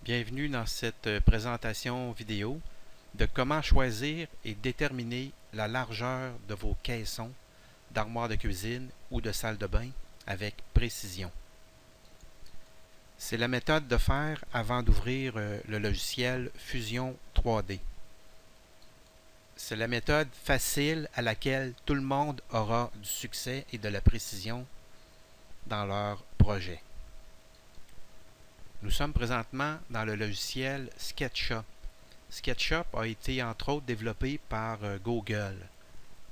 Bienvenue dans cette présentation vidéo de comment choisir et déterminer la largeur de vos caissons d'armoire de cuisine ou de salle de bain avec précision. C'est la méthode de faire avant d'ouvrir le logiciel Fusion 3D. C'est la méthode facile à laquelle tout le monde aura du succès et de la précision dans leur projet. Nous sommes présentement dans le logiciel SketchUp. SketchUp a été entre autres développé par Google.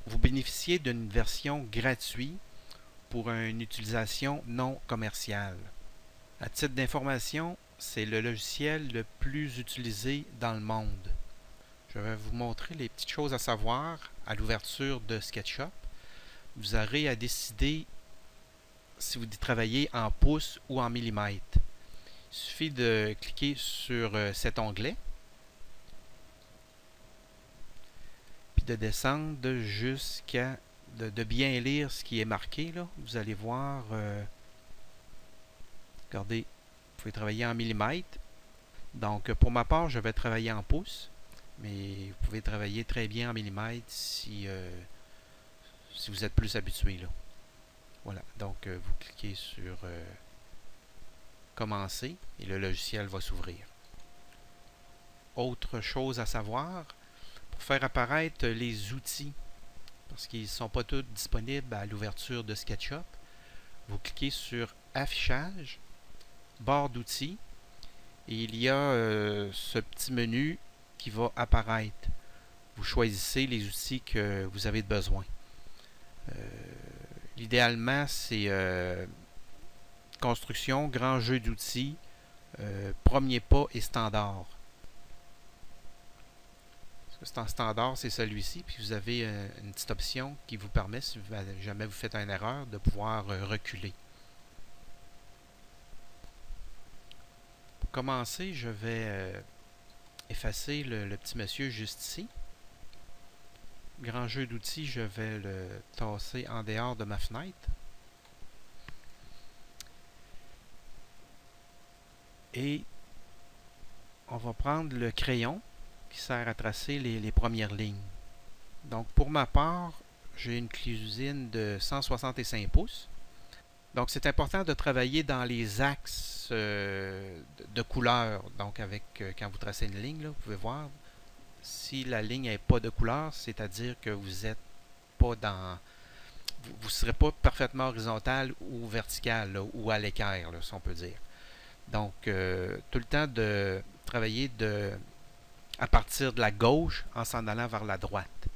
Vous bénéficiez d'une version gratuite pour une utilisation non commerciale. À titre d'information, c'est le logiciel le plus utilisé dans le monde. Je vais vous montrer les petites choses à savoir à l'ouverture de SketchUp. Vous aurez à décider si vous travaillez en pouces ou en millimètres. Il suffit de cliquer sur cet onglet puis de descendre jusqu'à de bien lire ce qui est marqué là. Vous allez voir, regardez, vous pouvez travailler en millimètres. Donc pour ma part, je vais travailler en pouces, mais vous pouvez travailler très bien en millimètres si vous êtes plus habitué là. Voilà, donc vous cliquez sur commencer et le logiciel va s'ouvrir. Autre chose à savoir, pour faire apparaître les outils, parce qu'ils ne sont pas tous disponibles à l'ouverture de SketchUp, vous cliquez sur affichage, barre d'outils, et il y a ce petit menu qui va apparaître. Vous choisissez les outils que vous avez besoin. Idéalement, c'est construction, grand jeu d'outils, premier pas et standard. C'est en standard, c'est celui-ci, puis vous avez une petite option qui vous permet, si jamais vous faites une erreur, de pouvoir reculer. Pour commencer, je vais effacer le petit monsieur juste ici. Grand jeu d'outils, je vais le tasser en dehors de ma fenêtre. Et on va prendre le crayon qui sert à tracer les premières lignes. Donc pour ma part, j'ai une cuisine de 165 pouces. Donc c'est important de travailler dans les axes de couleur. Donc avec quand vous tracez une ligne, là, vous pouvez voir si la ligne n'est pas de couleur, c'est-à-dire que vous êtes pas dans vous ne serez pas parfaitement horizontal ou vertical là, ou à l'équerre, si on peut dire. Donc tout le temps de travailler à partir de la gauche en s'en allant vers la droite.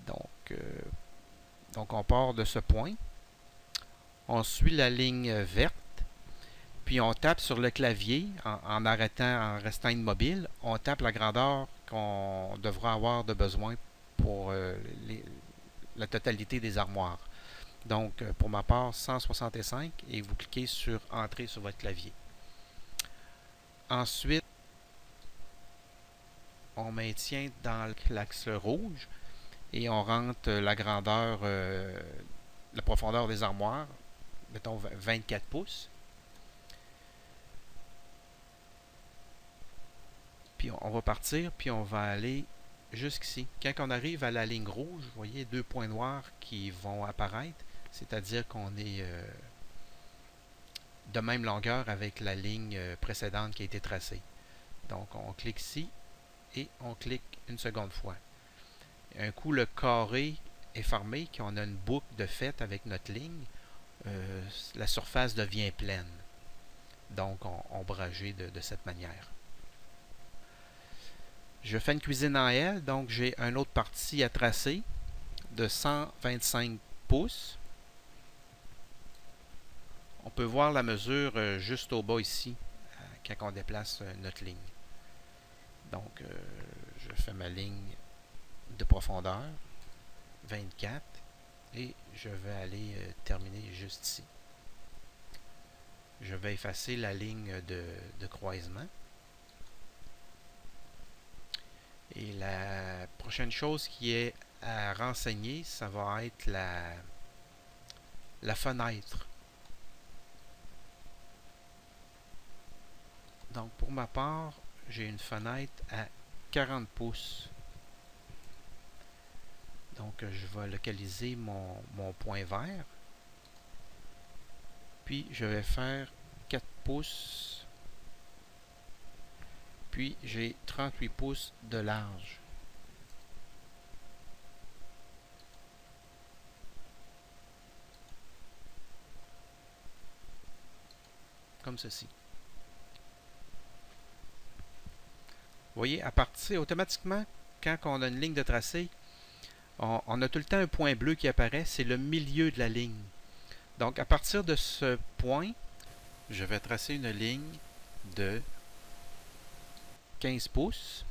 Donc on part de ce point. On suit la ligne verte. Puis on tape sur le clavier en restant immobile. On tape la grandeur qu'on devra avoir de besoin pour la totalité des armoires. Donc pour ma part 165 et vous cliquez sur Entrée sur votre clavier. Ensuite, on maintient dans l'axe rouge et on rentre la grandeur, la profondeur des armoires, mettons 24 pouces. Puis on va partir, puis on va aller jusqu'ici. Quand on arrive à la ligne rouge, vous voyez deux points noirs qui vont apparaître, c'est-à-dire qu'on est de même longueur avec la ligne précédente qui a été tracée. Donc on clique ici et on clique une seconde fois. Un coup le carré est formé, qu'on a une boucle de fait avec notre ligne, la surface devient pleine. Donc ombragée de cette manière. Je fais une cuisine en L, donc j'ai une autre partie à tracer de 125 pouces. On peut voir la mesure juste au bas ici, quand on déplace notre ligne. Donc, je fais ma ligne de profondeur, 24, et je vais aller terminer juste ici. Je vais effacer la ligne de croisement. Et la prochaine chose qui est à renseigner, ça va être la fenêtre. Donc pour ma part, j'ai une fenêtre à 40 pouces. Donc je vais localiser mon point vert. Puis je vais faire 4 pouces. Puis j'ai 38 pouces de large. Comme ceci. Vous voyez, à partir automatiquement, quand on a une ligne de tracé, on a tout le temps un point bleu qui apparaît, c'est le milieu de la ligne. Donc à partir de ce point, je vais tracer une ligne de 15 pouces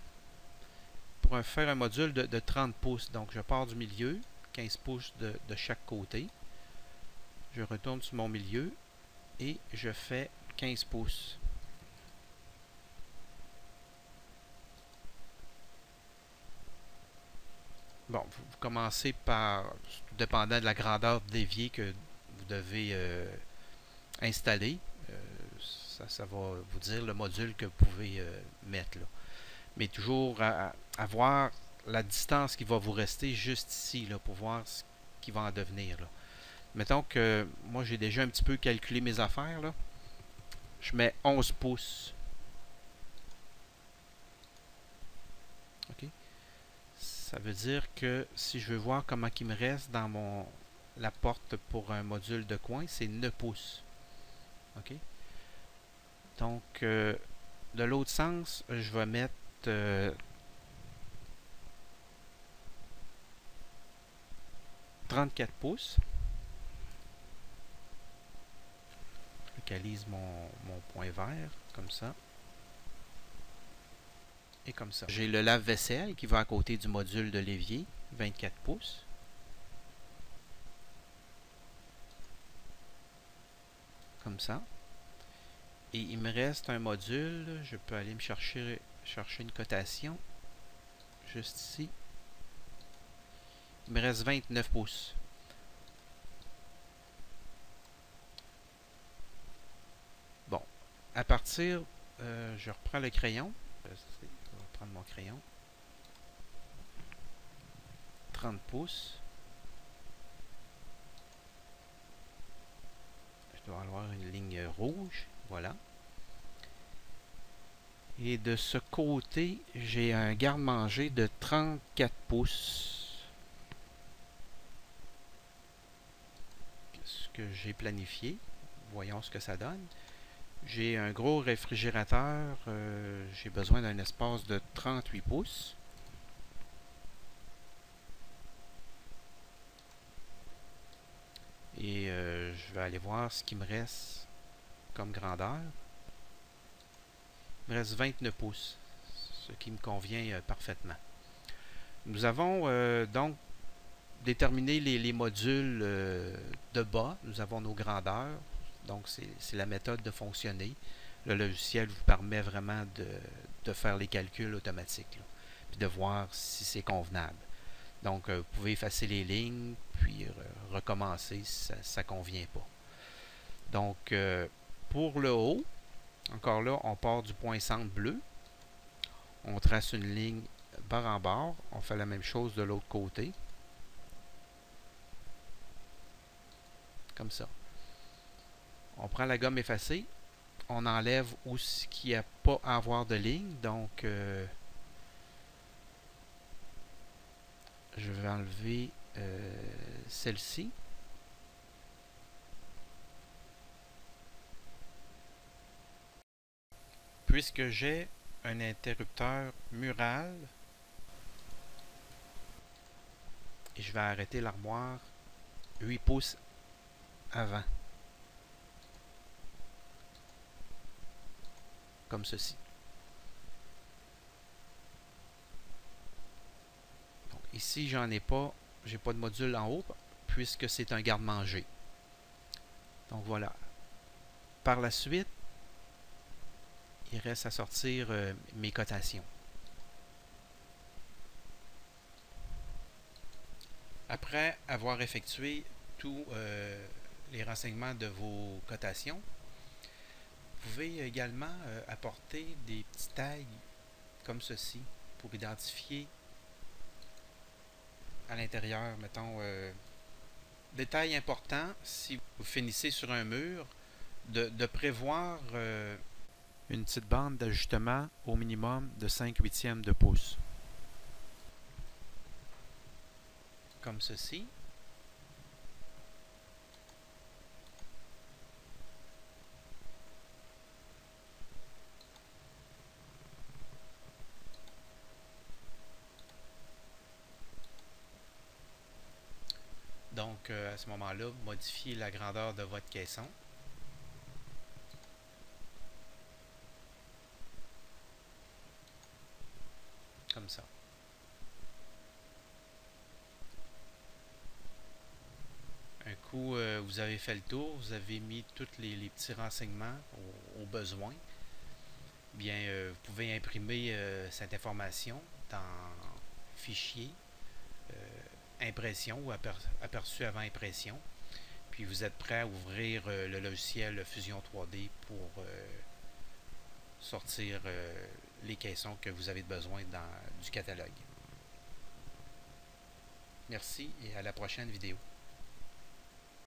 pour faire un module de 30 pouces. Donc je pars du milieu, 15 pouces de chaque côté. Je retourne sur mon milieu et je fais 15 pouces. Bon, vous commencez par, dépendant de la grandeur de l'évier que vous devez installer, ça va vous dire le module que vous pouvez mettre là. Mais toujours à voir la distance qui va vous rester juste ici là, pour voir ce qui va en devenir. Là. Mettons que moi j'ai déjà un petit peu calculé mes affaires. Là. Je mets 11 pouces. OK. Ça veut dire que si je veux voir comment il me reste dans la porte pour un module de coin, c'est 9 pouces. OK. Donc, de l'autre sens, je vais mettre 34 pouces. Je localise mon point vert, comme ça. Et comme ça. J'ai le lave-vaisselle qui va à côté du module de l'évier, 24 pouces. Comme ça. Et il me reste un module, je peux aller me chercher une cotation, juste ici. Il me reste 29 pouces. Bon, à partir, je reprends le crayon. Je vais prendre mon crayon. 30 pouces. Je dois avoir une ligne rouge. Voilà. Et de ce côté, j'ai un garde-manger de 34 pouces. Ce que j'ai planifié. Voyons ce que ça donne. J'ai un gros réfrigérateur. J'ai besoin d'un espace de 38 pouces. Et je vais aller voir ce qui me reste comme grandeur. Il me reste 29 pouces, ce qui me convient parfaitement. Nous avons donc déterminé les modules de bas. Nous avons nos grandeurs. Donc, c'est la méthode de fonctionner. Le logiciel vous permet vraiment de faire les calculs automatiques, là, puis de voir si c'est convenable. Donc, vous pouvez effacer les lignes, puis recommencer si ça ne convient pas. Donc, pour le haut, encore là, on part du point centre bleu. On trace une ligne barre en barre. On fait la même chose de l'autre côté. Comme ça. On prend la gomme effacée. On enlève où il n'y a pas à avoir de ligne. Donc, je vais enlever celle-ci. Puisque j'ai un interrupteur mural, et je vais arrêter l'armoire 8 pouces avant. Comme ceci. Donc, ici, j'en ai pas. J'ai pas de module en haut puisque c'est un garde-manger. Donc voilà. Par la suite, il reste à sortir mes cotations. Après avoir effectué tous les renseignements de vos cotations, Vous pouvez également apporter des petits tags comme ceci pour identifier à l'intérieur, mettons, détail important, si vous finissez sur un mur, de prévoir une petite bande d'ajustement au minimum de 5/8 de pouce. Comme ceci. Donc, à ce moment-là, modifiez la grandeur de votre caisson. Comme ça. Un coup, vous avez fait le tour, vous avez mis tous les petits renseignements au besoin. Bien, vous pouvez imprimer cette information dans Fichier, Impression ou Aperçu avant impression. Puis vous êtes prêt à ouvrir le logiciel Fusion 3D pour sortir les caissons que vous avez besoin du catalogue. Merci et à la prochaine vidéo.